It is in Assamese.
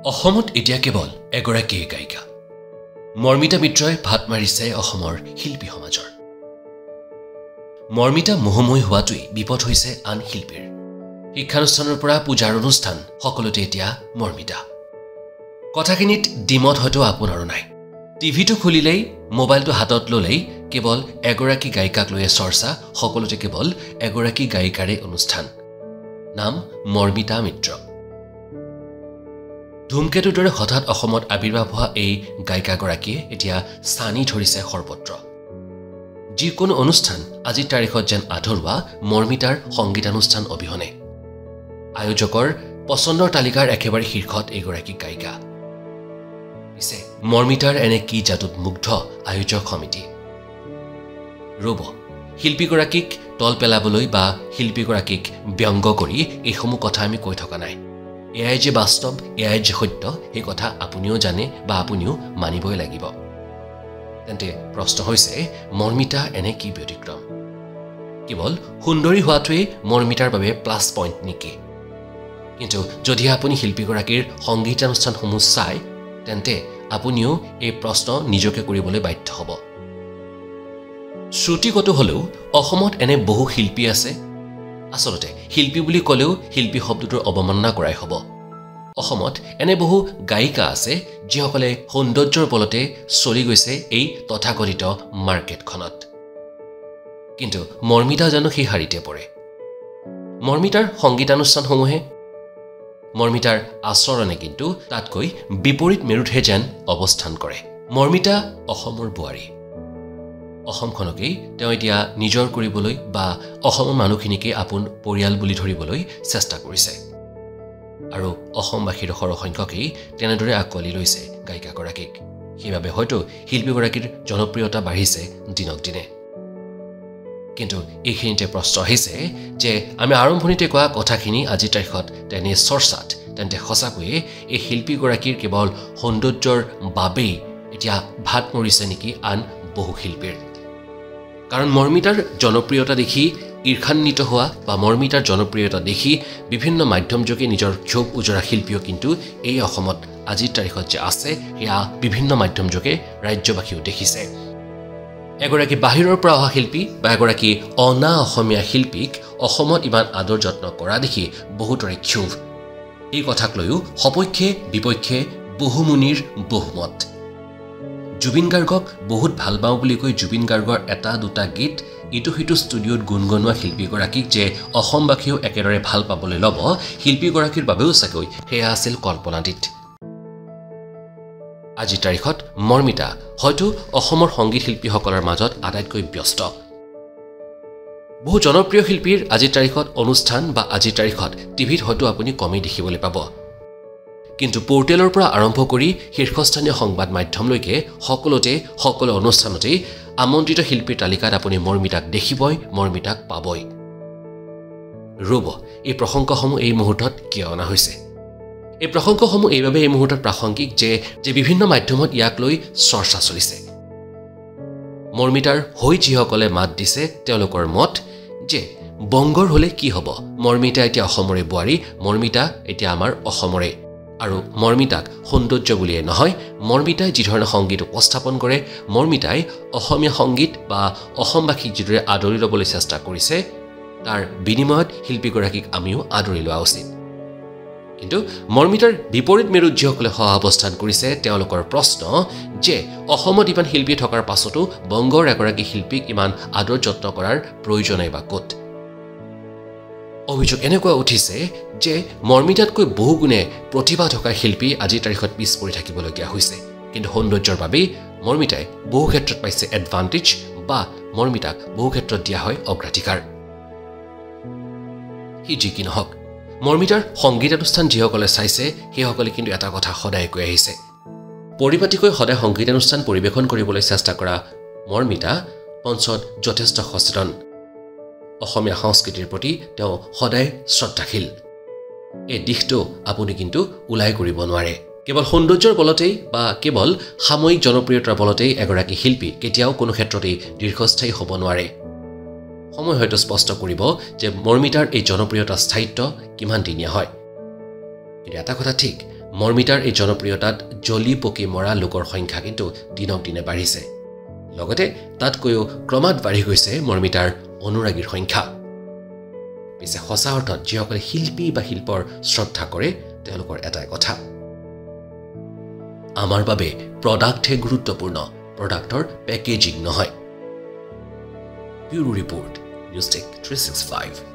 অসমত এতিয়া কেৱল এগৰাকী গায়িকা মৰ্মিতা মিত্ৰই ভাত মাৰিছে অসমৰ শিল্পী সমাজৰ মৰ্মিতা মোহময় হোৱাটোই বিপদ হৈছে আন শিল্পীৰ শিক্ষানুষ্ঠানৰ পৰা পূজাৰ অনুষ্ঠান সকলোতে এতিয়া মৰ্মিতা কথাখিনিত ডিমত হয়তো আপোনাৰো নাই টিভিটো খুলিলেই মোবাইলটো হাতত ললেই কেৱল এগৰাকী গায়িকাক লৈ চৰ্চা সকলোতে কেৱল এগৰাকী গায়িকাৰে অনুষ্ঠান নাম মৰ্মিতা মিত্ৰ ধুমকেতুৰ দৰে হঠাৎ অসমত আবিৰ্ভাৱ হোৱা এই গায়িকাগৰাকীয়ে এতিয়া স্থানী ধৰিছে সৰ্বত্ৰ যিকোনো অনুষ্ঠান আজিৰ তাৰিখত যেন আধৰুৱা মৰ্মিতাৰ সংগীতানুষ্ঠান অবিহনে আয়োজকৰ পছন্দৰ তালিকাৰ একেবাৰে শীৰ্ষত এইগৰাকী গায়িকা পিছে মৰ্মিতাৰ এনে কি যাদুত মুগ্ধ আয়োজক সমিতি ৰব শিল্পীগৰাকীক তল পেলাবলৈ বা শিল্পীগৰাকীক ব্যংগ কৰি এইসমূহ কথা আমি কৈ থকা নাই এয়াই যে বাস্তৱ এয়াই যে সত্য এই কথা আপুনিও জানে বা আপুনিও মানিবই লাগিব তেন্তে প্ৰশ্ন হৈছে মৰ্মিতা এনে কি ব্যতিক্ৰম কেৱল সুন্দৰী হোৱাটোৱে মৰ্মিতাৰ বাবে প্লাছ পইণ্ট নেকি কিন্তু যদি আপুনি শিল্পীগৰাকীৰ সংগীতানুষ্ঠানসমূহ চাই তেন্তে আপুনিও এই প্ৰশ্ন নিজকে কৰিবলৈ বাধ্য হ'ব শ্ৰুতিগত হ'লেও অসমত এনে বহু শিল্পী আছে আসলতে শিল্পী বুলি ক'লেও শিল্পী শব্দটোৰ অৱমাননা কৰাই হ'ব অসমত এনে বহু গায়িকা আছে যিসকলে সৌন্দৰ্যৰ বলতে চলি গৈছে এই তথাকথিত মাৰ্কেটখনত কিন্তু মৰ্মিতা জানো সেই শাৰীতে পৰে মৰ্মিতাৰ সংগীতানুষ্ঠানসমূহে মৰ্মিতাৰ আচৰণে কিন্তু তাতকৈ বিপৰীত মেৰুতহে যেন অৱস্থান কৰে মৰ্মিতা অসমৰ বোৱাৰী অসমখনকেই তেওঁ এতিয়া নিজৰ কৰিবলৈ বা অসমৰ মানুহখিনিকে আপোন পৰিয়াল বুলি ধৰিবলৈ চেষ্টা কৰিছে আৰু অসমবাসীৰ সৰহসংখ্যকেই তেনেদৰে আকোৱালি লৈছে গায়িকাগৰাকীক সেইবাবে হয়তো শিল্পীগৰাকীৰ জনপ্ৰিয়তা বাঢ়িছে দিনক দিনে কিন্তু এইখিনিতে প্ৰশ্ন আহিছে যে আমি আৰম্ভণিতে কোৱা কথাখিনি আজিৰ তাৰিখত তেনে চৰ্চাত তেন্তে সঁচাকৈয়ে এই শিল্পীগৰাকীৰ কেৱল সৌন্দৰ্যৰ বাবেই এতিয়া ভাত মৰিছে নেকি আন বহু শিল্পীৰ কাৰণ মৰ্মিতাৰ জনপ্ৰিয়তা দেখি ঈৰ্ষান্বিত হোৱা বা মৰ্মিতাৰ জনপ্ৰিয়তা দেখি বিভিন্ন মাধ্যমযোগে নিজৰ ক্ষোভ উজৰা শিল্পীও কিন্তু এই অসমত আজিৰ তাৰিখত যে আছে সেয়া বিভিন্ন মাধ্যমযোগে ৰাজ্যবাসীও দেখিছে এগৰাকী বাহিৰৰ পৰা অহা শিল্পী বা এগৰাকী অনা অসমীয়া শিল্পীক অসমত ইমান আদৰ যত্ন কৰা দেখি বহুতৰে ক্ষোভ এই কথাক লৈও সপক্ষে বিপক্ষে বহুমুনিৰ বহুমত জুবিন গাৰ্গক বহুত ভাল পাওঁ বুলি কৈ জুবিন গাৰ্গৰ এটা দুটা গীত ইটো সিটো ষ্টুডিঅ'ত গুণগুণোৱা শিল্পীগৰাকীক যে অসমবাসীয়েও একেদৰে ভাল পাবলৈ ল'ব শিল্পীগৰাকীৰ বাবেও চাগৈ সেয়া আছিল কল্পনাতীত আজিৰ তাৰিখত মৰ্মিতা হয়তো অসমৰ সংগীত শিল্পীসকলৰ মাজত আটাইতকৈ ব্যস্ত বহু জনপ্ৰিয় শিল্পীৰ আজিৰ তাৰিখত অনুষ্ঠান বা আজিৰ তাৰিখত টিভিত হয়তো আপুনি কমেই দেখিবলৈ পাব কিন্তু পোৰ্টেলৰ পৰা আৰম্ভ কৰি শীৰ্ষস্থানীয় সংবাদ মাধ্যমলৈকে সকলোতে সকলো অনুষ্ঠানতেই আমন্ত্ৰিত শিল্পীৰ তালিকাত আপুনি মৰ্মিতাক দেখিবই মৰ্মিতাক পাবই ৰব এই প্ৰসংগসমূহ এই মুহূৰ্তত কিয় অনা হৈছে এই প্ৰসংগসমূহ এইভাবে এই মুহূৰ্তত প্ৰাসংগিক যে বিভিন্ন মাধ্যমত ইয়াক লৈ চৰ্চা চলিছে মৰ্মিতাৰ হৈ যিসকলে মাত দিছে তেওঁলোকৰ মত যে বংগৰ হলে কি হ'ব মৰ্মিতা এতিয়া অসমৰে বোৱাৰী মৰ্মিতা এতিয়া আমাৰ অসমৰে আৰু মৰ্মিতাক সৌন্দৰ্য বুলিয়ে নহয় মৰ্মিতাই যি ধৰণৰ সংগীত উপস্থাপন কৰে মৰ্মিতাই অসমীয়া সংগীত বা অসমবাসীক যিদৰে আদৰি ল'বলৈ চেষ্টা কৰিছে তাৰ বিনিময়ত শিল্পীগৰাকীক আমিও আদৰি লোৱা উচিত কিন্তু মৰ্মিতাৰ বিপৰীত মেৰুত যিসকলে সহাৱস্থান কৰিছে তেওঁলোকৰ প্ৰশ্ন যে অসমত ইমান শিল্পী থকাৰ পাছতো বংগৰ এগৰাকী শিল্পীক ইমান আদৰ যত্ন কৰাৰ প্ৰয়োজনেই বা ক'ত অভিযোগ এনেকুৱা উঠিছে যে মৰ্মিতাতকৈ বহুগুণে প্ৰতিভা থকা শিল্পী আজিৰ তাৰিখত পিছ পৰি থাকিবলগীয়া হৈছে কিন্তু সৌন্দৰ্যৰ বাবেই মৰ্মিতাই বহু ক্ষেত্ৰত পাইছে এডভান্টেজ বা মৰ্মিতাক বহু ক্ষেত্ৰত দিয়া হয় অগ্ৰাধিকাৰ সি যি কি নহওক মৰ্মিতাৰ সংগীতানুষ্ঠান যিসকলে চাইছে সেইসকলে কিন্তু এটা কথা সদায় কৈ আহিছে পৰিপাটিকৈ সদায় সংগীতানুষ্ঠান পৰিৱেশন কৰিবলৈ চেষ্টা কৰা মৰ্মিতা মঞ্চত যথেষ্ট সচেতন অসমীয়া সংস্কৃতিৰ প্ৰতি তেওঁ সদায় শ্ৰদ্ধাশীল এই দিশটো আপুনি কিন্তু উলাই কৰিব নোৱাৰে কেৱল সৌন্দৰ্যৰ বলতেই বা কেৱল সাময়িক জনপ্ৰিয়তাৰ বলতেই এগৰাকী শিল্পী কেতিয়াও কোনো ক্ষেত্ৰতেই দীৰ্ঘস্থায়ী হ'ব নোৱাৰে সময় হয়তো স্পষ্ট কৰিব যে মৰ্মিতাৰ এই জনপ্ৰিয়তা স্থায়িত্ব কিমান দিনীয়া হয় কিন্তু এটা কথা ঠিক মৰ্মিতাৰ এই জনপ্ৰিয়তাত জ্বলি পকি মৰা লোকৰ সংখ্যা কিন্তু দিনক দিনে বাঢ়িছে লগতে তাতকৈও ক্ৰমাৎ বাঢ়ি গৈছে মৰ্মিতাৰ অনুৰাগীৰ সংখ্যা পিছে সঁচা অৰ্থত যিসকলে শিল্পী বা শিল্পৰ শ্ৰদ্ধা কৰে তেওঁলোকৰ এটাই কথা আমাৰ বাবে প্ৰডাক্টহে গুৰুত্বপূৰ্ণ প্ৰডাক্টৰ পেকেজিং নহয় ব্যুৰো ৰিপৰ্ট নিউজ টেক 365